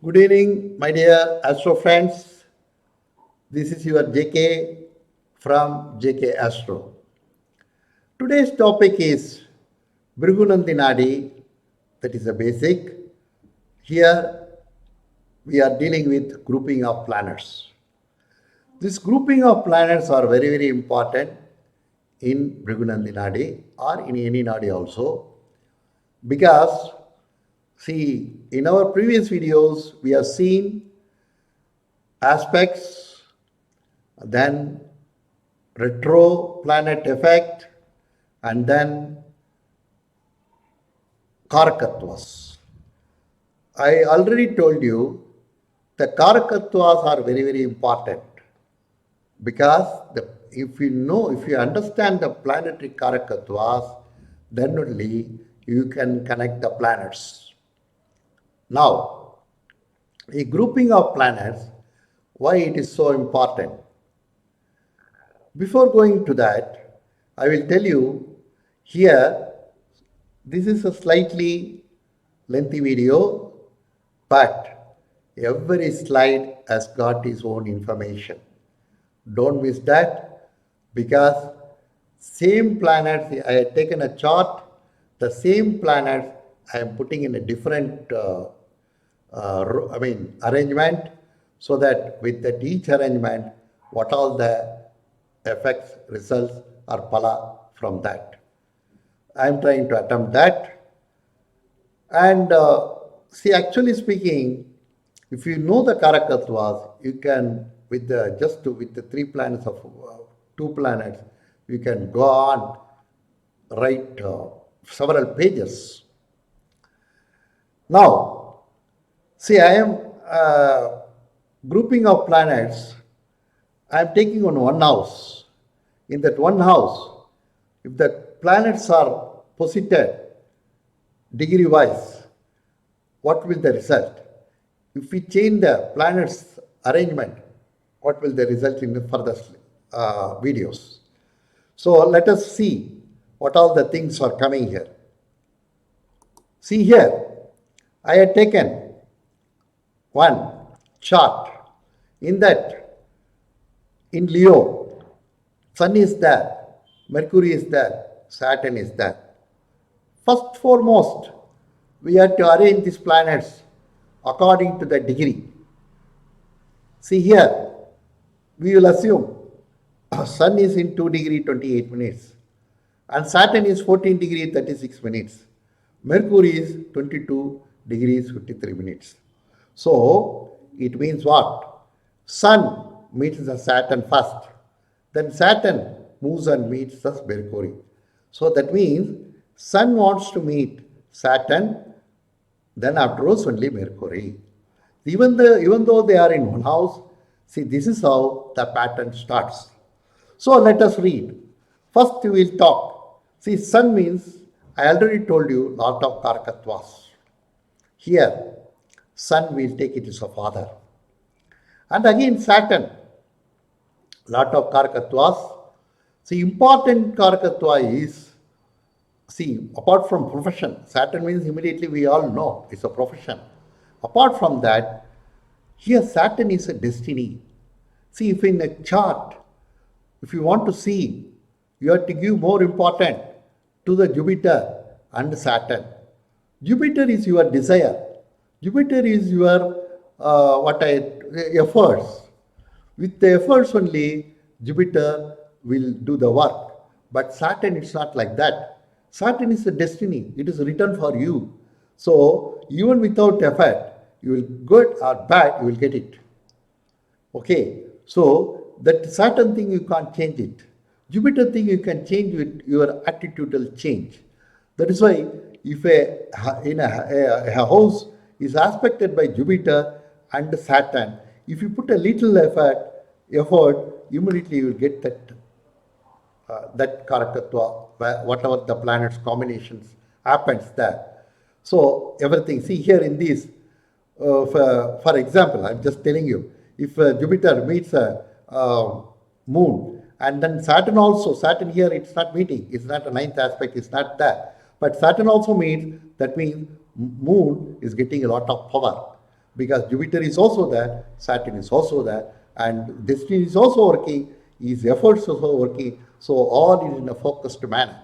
Good evening, my dear Astro friends. This is your JK from JK Astro. Today's topic is Bhrigunandinadi, that is a basic. Here we are dealing with grouping of planets. This grouping of planets are very, very important in Bhrigunandinadi or in any Nadi also because see, in our previous videos, we have seen aspects, then retro planet effect, and then Karakattvas. I already told you the Karakattvas are very, very important because if you understand the planetary Karakattvas, then only you can connect the planets. Now, a grouping of planets, why it is so important? Before going to that, I will tell you here, this is a slightly lengthy video, but every slide has got its own information. Don't miss that because same planets, I have taken a chart, the same planets I am putting in a different arrangement so that with that each arrangement, what all the effects, results or pala from that. I am trying to attempt that. And see, actually speaking, if you know the Karakattvas, you can, with the with the three planets of two planets, you can go on, write several pages. Now, see, I am grouping of planets. I am taking on one house. In that one house, if the planets are posited degree wise, what will the result? If we change the planets arrangement, what will the result in the further videos? So let us see what all the things are coming here. See here, I had taken one chart. In that, in Leo, Sun is there, Mercury is there, Saturn is there. First foremost, we have to arrange these planets according to the degree. See here, we will assume Sun is in 2 degree 28 minutes and Saturn is 14 degree 36 minutes. Mercury is 22 degrees 53 minutes. So it means what? Sun meets the Saturn first. Then Saturn moves and meets the Mercury. So that means Sun wants to meet Saturn, then afterwards only Mercury. Even though they are in one house, see, this is how the pattern starts. So let us read. First we will talk. See, Sun means, I already told you, lot of Karakattvas. Here, Sun will take it as a father. And again Saturn, lot of Karakattvas. See, important Karakatva is, see, apart from profession, Saturn means immediately we all know it's a profession. Apart from that, here Saturn is a destiny. See, if in a chart, if you want to see, you have to give more importance to the Jupiter and Saturn. Jupiter is your desire. Jupiter is your efforts. With the efforts only, Jupiter will do the work. But Saturn is not like that. Saturn is a destiny. It is written for you. So even without effort, you will good or bad, you will get it. Okay. So that Saturn thing you can't change it. Jupiter thing you can change with your attitudinal change. That is why if a house is aspected by Jupiter and Saturn, if you put a little effort, immediately you will get that Karakatva, whatever the planets combinations happens there. So everything, see here in this, for example, I'm just telling you, if Jupiter meets a moon and then Saturn also, Saturn here it's not meeting, it's not a ninth aspect, it's not there. But Saturn also means, that means moon is getting a lot of power. because Jupiter is also there, Saturn is also there, and destiny is also working, his efforts are also working, so all is in a focused manner.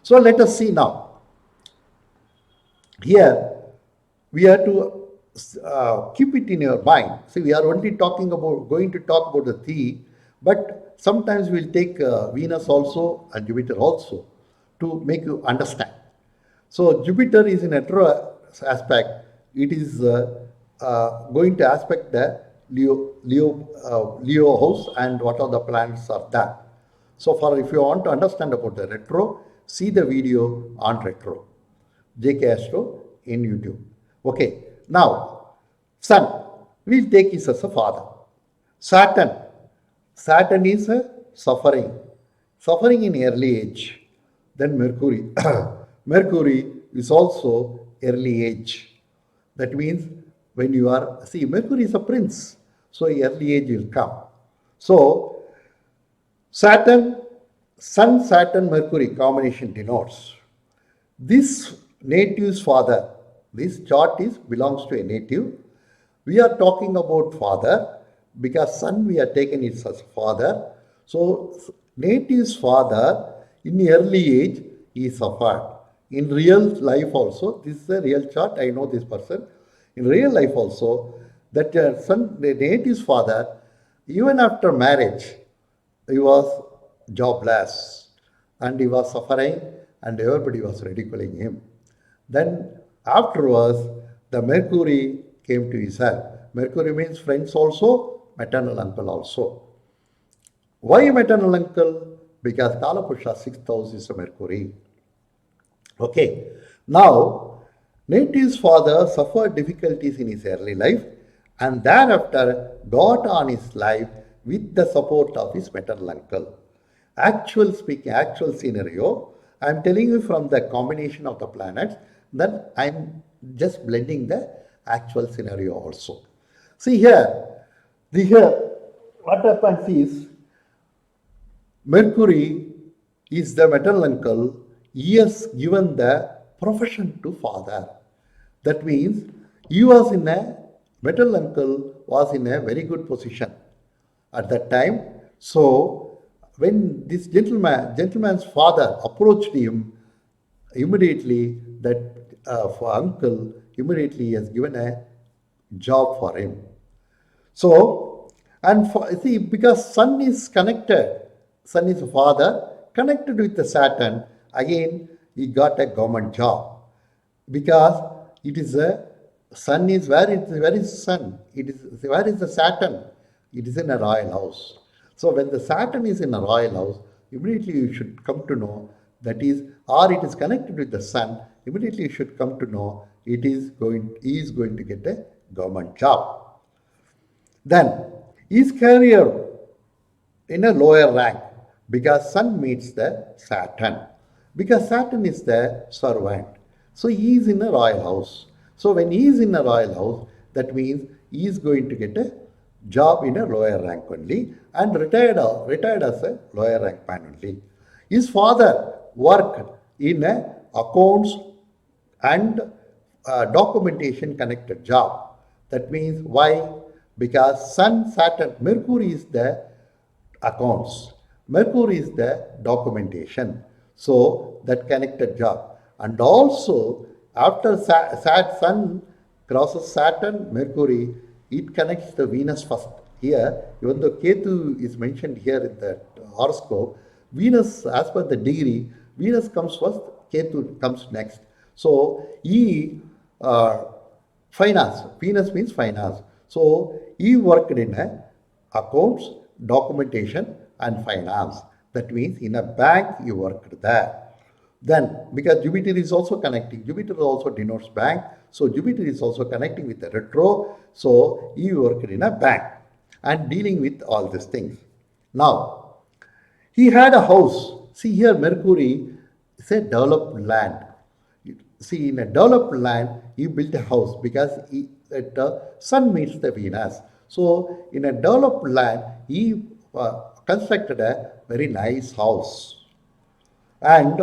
So let us see now. Here, we have to keep it in your mind. See, we are only going to talk about the theme, but sometimes we'll take Venus also and Jupiter also to make you understand. So Jupiter is in hetero aspect. It is going to aspect the Leo house and what are the planets are there. So for if you want to understand about the retro, see the video on retro. JK Astro in YouTube. Okay, now Sun, we'll take this as a father. Saturn, Saturn is a suffering in early age. Then Mercury, Mercury is also early age. That means when you are, see, Mercury is a prince, so early age will come. So Saturn, Sun, Saturn, Mercury combination denotes this native's father. This chart is belongs to a native. We are talking about father because Sun we are taken it as father. So native's father in early age he suffered. In real life also, this is a real chart. I know this person. In real life also, that the native's father, even after marriage, he was jobless and he was suffering and everybody was ridiculing him. Then afterwards, the Mercury came to his help. Mercury means friends also, maternal uncle also. Why maternal uncle? Because Kalapusha 6th house is a Mercury. Okay. Now, native's father suffered difficulties in his early life and thereafter got on his life with the support of his maternal uncle. Actual scenario, I am telling you from the combination of the planets, then I am just blending the actual scenario also. See here, what happens is Mercury is the maternal uncle. He has given the profession to father. That means he was in a maternal uncle was in a very good position at that time. So when this gentleman's father approached him, immediately that for uncle immediately has given a job for him. So, and for, see, because Sun is a father, connected with the Saturn, again, he got a government job. Because it is a Sun is where is Sun? It is where is the Saturn? It is in a royal house. So when the Saturn is in a royal house, immediately you should come to know that is, or it is connected with the Sun, immediately you should come to know he is going to get a government job. Then his career in a lower rank because Sun meets the Saturn. Because Saturn is the servant. So he is in a royal house. So when he is in a royal house, that means he is going to get a job in a lower rank only and retired as a lower rank man only. His father worked in a accounts and documentation connected job. That means why? Because Sun, Saturn, Mercury is the accounts. Mercury is the documentation. So that connected job. And also after Sun crosses Saturn, Mercury, it connects the Venus first. Here, even though Ketu is mentioned here in the horoscope, Venus, as per the degree, Venus comes first, Ketu comes next. So, finance, Venus means finance. So, he worked in accounts, documentation, and finance. That means in a bank, he worked there. Then, because Jupiter is also connecting, Jupiter also denotes bank. So, Jupiter is also connecting with the retro. So, he worked in a bank and dealing with all these things. Now, he had a house. See here, Mercury is a developed land. See, in a developed land, he built a house because the Sun meets the Venus. So, in a developed land, he constructed a very nice house. And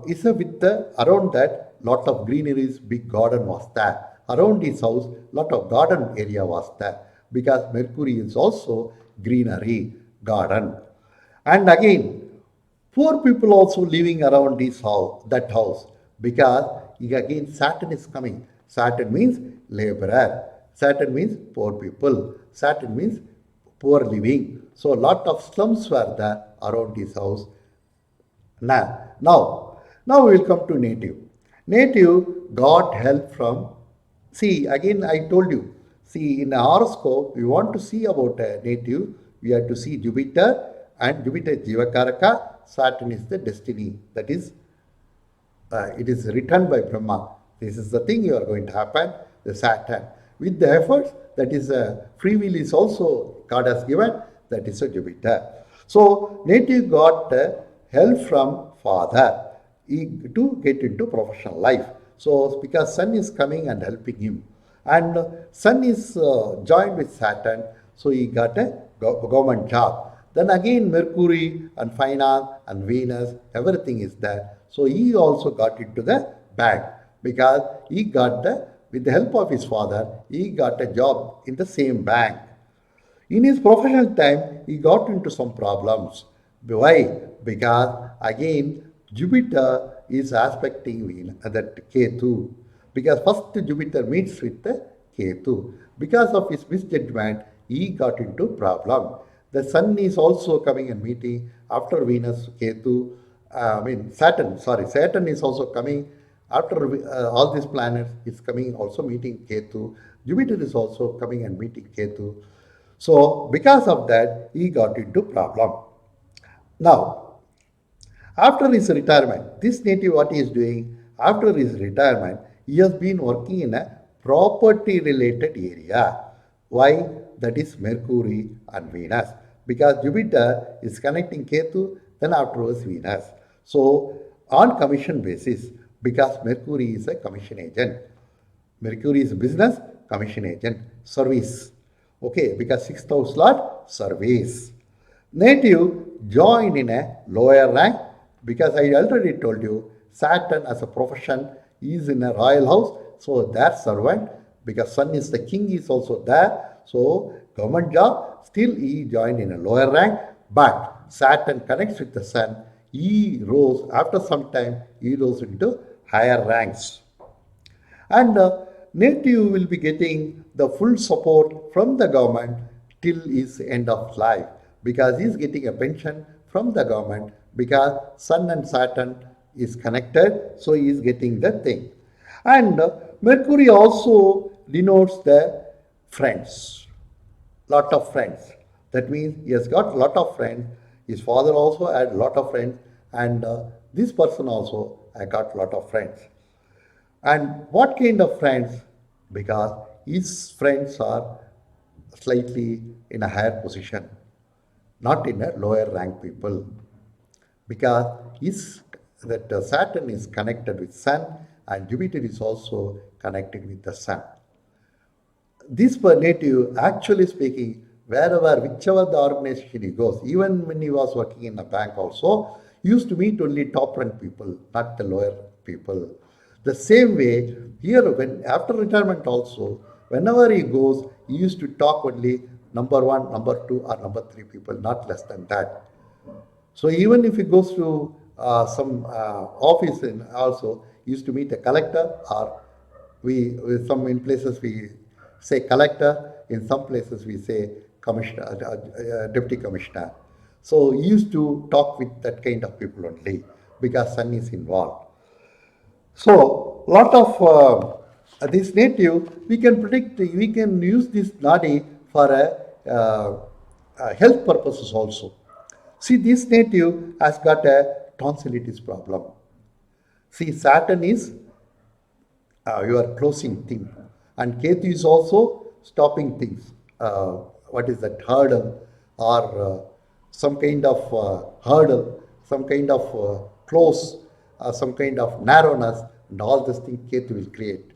is with the around that lot of greeneries, big garden was there. around his house, lot of garden area was there because Mercury is also greenery, garden. And again, poor people also living around this house, that house, because again Saturn is coming. Saturn means laborer. Saturn means poor people. Saturn means poor living. So a lot of slums were there around this house. Now we will come to native. Native got help from. See, again I told you. See, in a horoscope, we want to see about a native. We have to see Jupiter, and Jupiter is Jivakaraka. Saturn is the destiny. That is, it is written by Brahma. This is the thing you are going to happen. The Saturn. With the efforts, that is free will is also God has given. That is a Jupiter. So native got help from father to get into professional life. So because Sun is coming and helping him, and Sun is joined with Saturn, so he got a government job. Then again Mercury and finance and Venus, everything is there. So he also got into the bank because he got with the help of his father, he got a job in the same bank. In his professional time, he got into some problems. Why? Because again, Jupiter is aspecting that Ketu. Because first Jupiter meets with the Ketu. Because of his misjudgment, he got into problem. The Sun is also coming and meeting after Venus, Ketu. Saturn is also coming after all these planets is coming also meeting Ketu. Jupiter is also coming and meeting Ketu. So because of that, he got into problem. Now, after his retirement, this native what he is doing, after his retirement, he has been working in a property related area. Why? That is Mercury and Venus. Because Jupiter is connecting Ketu, then afterwards Venus. So on commission basis, because Mercury is a commission agent. Mercury is business, commission agent, service. Okay, because sixth house lord, service. Native join in a lower rank because I already told you Saturn as a profession is in a royal house, so their servant, because Sun is the king, is also there. So government job, still he joined in a lower rank, but Saturn connects with the Sun. He rose after some time, he rose into higher ranks. And native will be getting the full support from the government till his end of life because he is getting a pension from the government because Sun and Saturn is connected, so he is getting the thing. And Mercury also denotes the friends, lot of friends. That means he has got lot of friends. His father also had lot of friends, and this person also I got lot of friends. And what kind of friends? Because his friends are slightly in a higher position, not in a lower rank people. Because his that Saturn is connected with Sun and Jupiter is also connected with the Sun. This per native, actually speaking, wherever, whichever the organization he goes, even when he was working in a bank also, he used to meet only top rank people, not the lower people. The same way, here, when after retirement also, whenever he goes, he used to talk only number one, number two, or number three people, not less than that. So even if he goes to some office in also, he used to meet a collector, or with some in places we say collector, in some places we say commissioner, deputy commissioner. So he used to talk with that kind of people only because Sun is involved. So lot of this native we can predict, we can use this nadi for health purposes also. See, this native has got a tonsillitis problem. See, Saturn is your closing thing, and Ketu is also stopping things. What is that hurdle or some kind of hurdle, some kind of close, some kind of narrowness, and all this thing Ketu will create.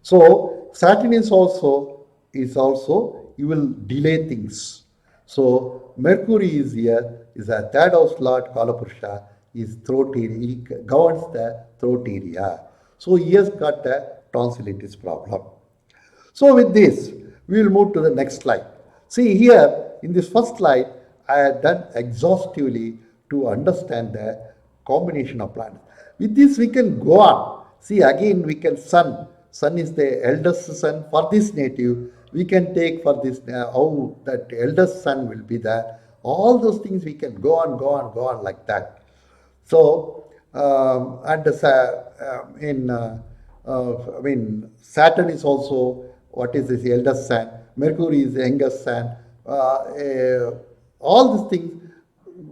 So Saturn is also you will delay things. So Mercury is here, is a third house lord Kalapurusha, is throat area, he governs the throat area. So he has got a tonsillitis problem. So with this, we will move to the next slide. See here, in this first slide, I had done exhaustively to understand the combination of planets. With this, we can go on. See, again, we can Sun. Sun is the eldest son for this native. We can take for this, how that eldest son will be there. All those things we can go on, go on, go on like that. So, and I mean, Saturn is also what is this eldest son, Mercury is the youngest son. All these things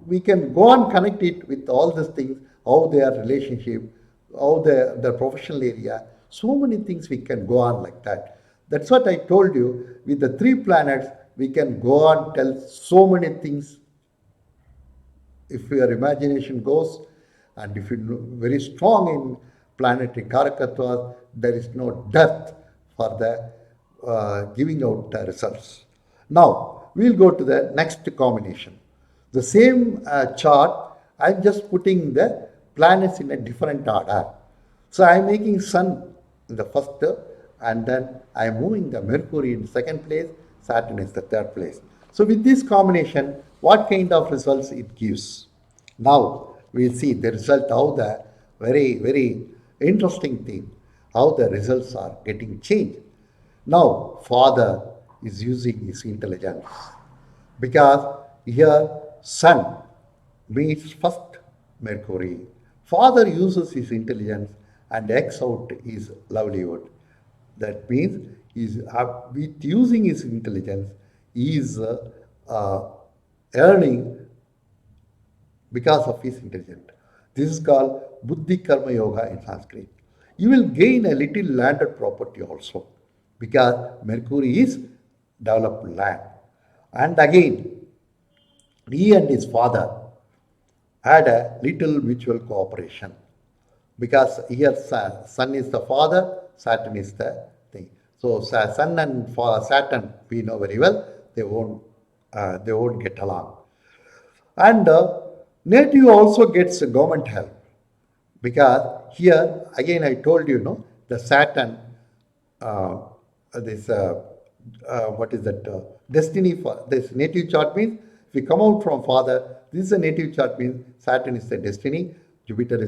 we can go and connect it with all these things, how their relationship, how their professional area. So many things we can go on like that. That's what I told you. With the 3 planets, we can go on tell so many things if your imagination goes, and if you're very strong in planetary karakatva, there is no dearth for the giving out the results. Now, we'll go to the next combination. The same chart, I'm just putting the planets in a different order. So I'm making Sun in the first, and then I'm moving the Mercury in second place, Saturn is the third place. So with this combination, what kind of results it gives? Now we'll see the result, how the very, very interesting thing, how the results are getting changed. Now Father is using his intelligence, because here Sun meets first Mercury. Father uses his intelligence and X out his livelihood. That means with using his intelligence, he is earning because of his intelligence. This is called Buddhi Karma Yoga in Sanskrit. You will gain a little landed property also, because Mercury is developed land. And again, he and his father had a little mutual cooperation, because here Sun is the father, Saturn is the thing. So Sun and Saturn, we know very well, they won't get along. And native also gets government help, because here again I told you, the Saturn, this what is that destiny for this native chart means, if we come out from father, this is a native chart means Saturn is the destiny, Jupiter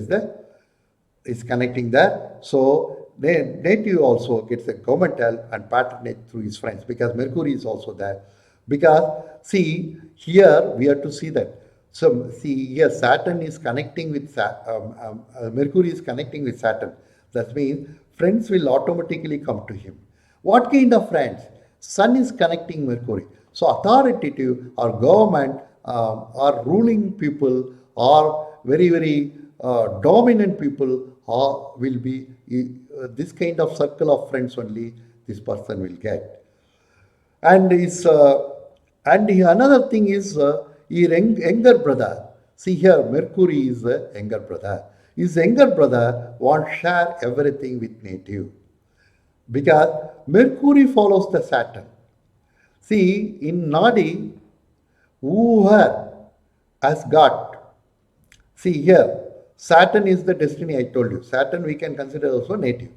is connecting there. So the native also gets a government help and patronage through his friends, because Mercury is also there. Because see here we have to see that. So see here Saturn is connecting with Mercury is connecting with Saturn. That means friends will automatically come to him. What kind of friends? Sun is connecting Mercury. So authoritative or government or ruling people or very, very dominant people will be this kind of circle of friends only this person will get. And another thing is his younger brother. See here, Mercury is the younger brother. His younger brother wants to share everything with native, because Mercury follows the Saturn. See, in Nadi, whoever has got, see here, Saturn is the destiny, I told you. Saturn we can consider also native,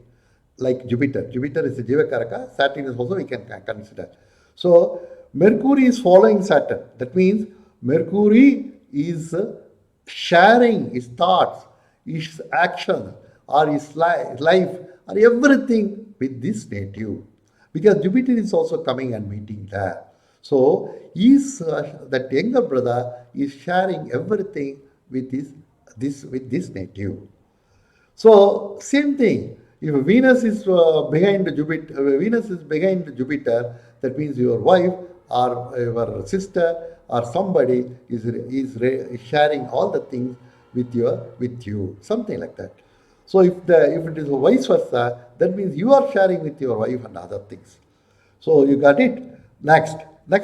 like Jupiter. Jupiter is the Jivakaraka, Saturn is also we can consider. So, Mercury is following Saturn. That means Mercury is sharing his thoughts, his actions, or his life, or everything with this native. Because Jupiter is also coming and meeting there. So, that younger brother is sharing everything with this native. So, same thing. If Venus is behind Jupiter, that means your wife or your sister or somebody is sharing all the things with you, something like that. So if it is vice versa, that means you are sharing with your wife and other things. So you got it. Next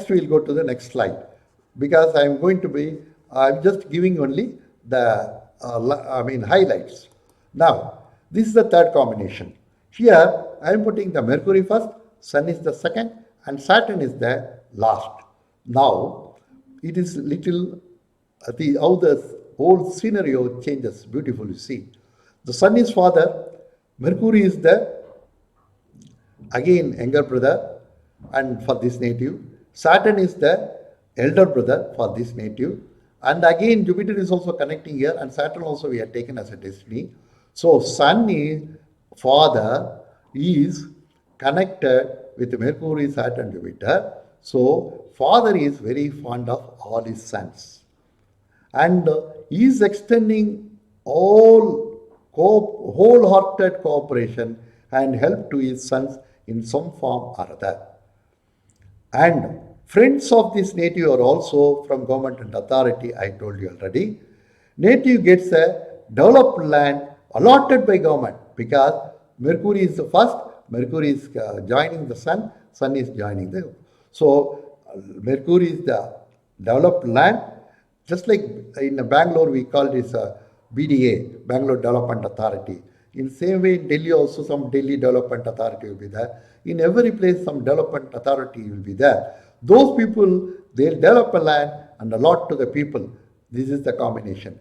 we'll go to the next slide, because I'm just giving only the highlights. Now this is the third combination. Here I am putting the Mercury first, Sun is the second, and Saturn is the last. Now it is little how the whole scenario changes beautifully. See, the Sun is father, Mercury is the again younger brother, and for this native. Saturn is the elder brother for this native. And again, Jupiter is also connecting here, and Saturn also we are taken as a destiny. So, Sun is father is connected with Mercury, Saturn, Jupiter. So, father is very fond of all his sons, and he is extending all wholehearted cooperation and help to his sons in some form or other. And friends of this native are also from government and authority, I told you already. Native gets a developed land allotted by government because Mercury is the first, Mercury is joining the Sun, Sun is joining the. So, Mercury is the developed land, just like in Bangalore we call this BDA, Bangalore Development Authority. In same way, in Delhi also some Delhi Development Authority will be there. In every place some development authority will be there. Those people, they'll develop a land and allot to the people. This is the combination.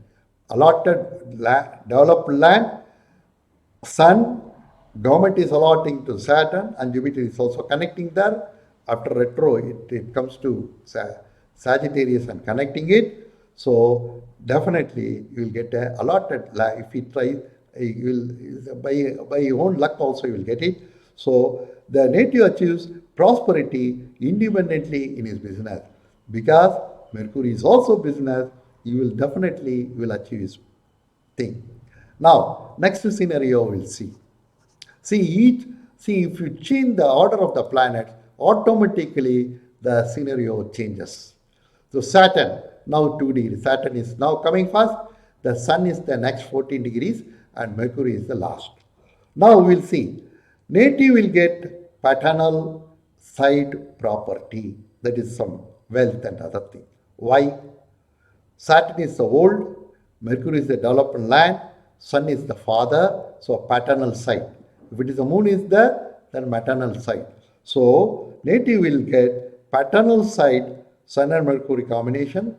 Allotted land, developed land, Sun, government is allotting to Saturn, and Jupiter is also connecting there. After retro, it comes to Sagittarius and connecting it. So definitely you will get a allotted land. If you try, you will by your own luck also you will get it. So the native achieves prosperity independently in his business because Mercury is also business. You will definitely will achieve his thing. Now, next scenario we'll see. See if you change the order of the planets, automatically the scenario changes. So Saturn, now 2 degrees. Saturn is now coming first. The Sun is the next 14 degrees and Mercury is the last. Now we'll see. Native will get paternal side property. That is some wealth and other thing. Why? Saturn is the old, Mercury is the developed land, Sun is the father, so paternal side. If it is the moon is there, then maternal side. So native will get paternal side, Sun and Mercury combination,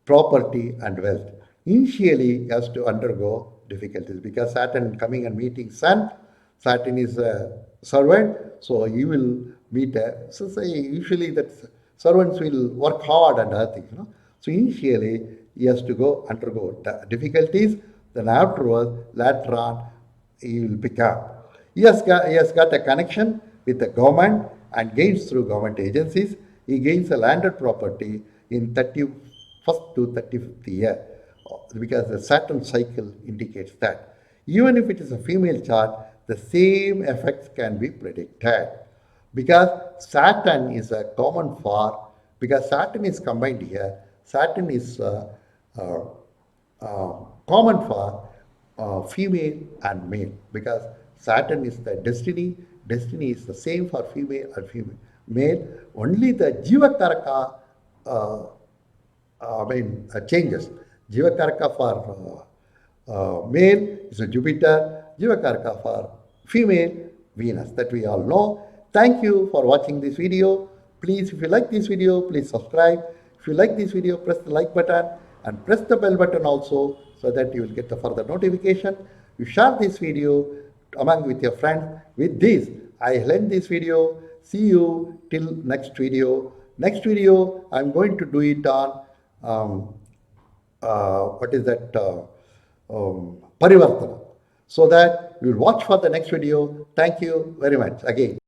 property and wealth. Initially, he has to undergo difficulties because Saturn coming and meeting Sun, Saturn is a servant, so he will meet a. So say usually that servants will work hard and other things. So initially he has to undergo difficulties. Then afterwards, later on, he will pick up. He has got a connection with the government and gains through government agencies. He gains a landed property in 31st to 35th year because the Saturn cycle indicates that. Even if it is a female chart, the same effects can be predicted because Saturn is a common for, because Saturn is combined here, Saturn is common for female and male because Saturn is the destiny, destiny is the same for female and female. Male, only the Jivakaraka changes. Jivakaraka for male is a Jupiter, Jivakaraka for female, Venus. That we all know. Thank you for watching this video. Please, if you like this video, please subscribe. If you like this video, press the like button and press the bell button also so that you will get the further notification. You share this video among with your friends. With this, I end this video. See you till next video. Next video, I'm going to do it on what is that? Parivartana. So that you will watch for the next video. Thank you very much again.